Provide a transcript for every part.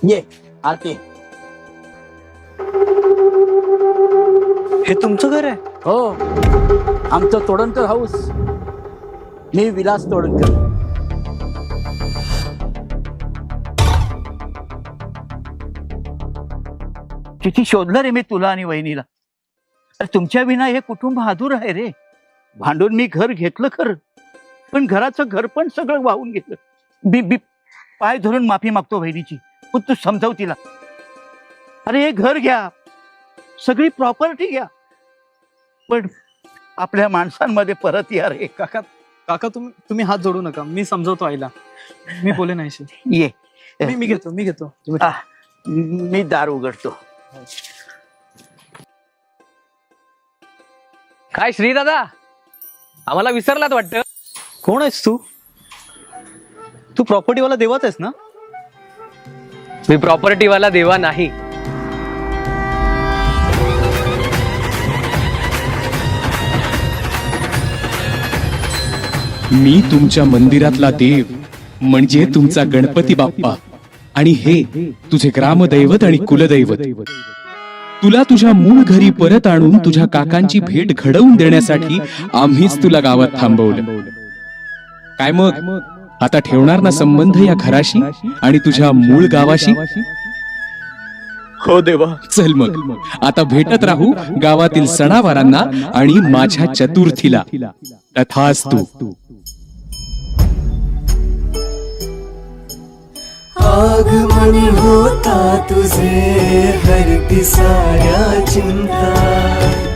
ये आरती. हे तुमचं घर आहे? हो, आमचं तोडणकर हाऊस. मी विलास तोडणकर. किती शोधलं रे मी तुला आणि वहिनीला. अरे तुमच्या विना हे कुटुंब अधूर आहे रे. भांडून मी घर घेतलं खरं, पण घराचं घर पण सगळं वाहून गेलं. बी पाय धरून माफी मागतो वहिनीची, पण तू समजाव तिला. अरे हे घर घ्या, सगळी प्रॉपर्टी घ्या, पण आपल्या माणसांमध्ये परत या रे. काका काका तुम्ही हात जोडू नका, मी समजवतो आईला. मी बोले नाहीशी. ये मी घेतो तुम्ही मी दार उघडतो. काय श्री दादा, आम्हाला विसरलात वाटतं. कोण आहेस तू? तू प्रॉपर्टीवाला देवाच आहेस ना? मी प्रॉपर्टीवाला देवा नाही. मी तुमच्या मंदिरातला देव म्हणजे तुमचा गणपती बाप्पा, आणि हे तुझे ग्रामदैवत आणि कुलदैवत. तुला तुझ्या मूळ घरी परत आणून तुझ्या काकांची भेट घडवून देण्यासाठी आम्हीच तुला गावात थांबवलं. काय मग, आता ठेवणार ना संबंध या घराशी आणि तुझ्या मूळ गावाशी? हो देवा. चल मग आता भेटत राहू गावातील सणावारांना आणि माझ्या चतुर्थीला. तथास्तु. आगमन होता तुझे हरती साऱ्या चिंता.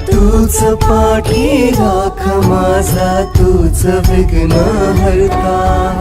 तूच पाठी राख माझा, तूच विघ्न हरता.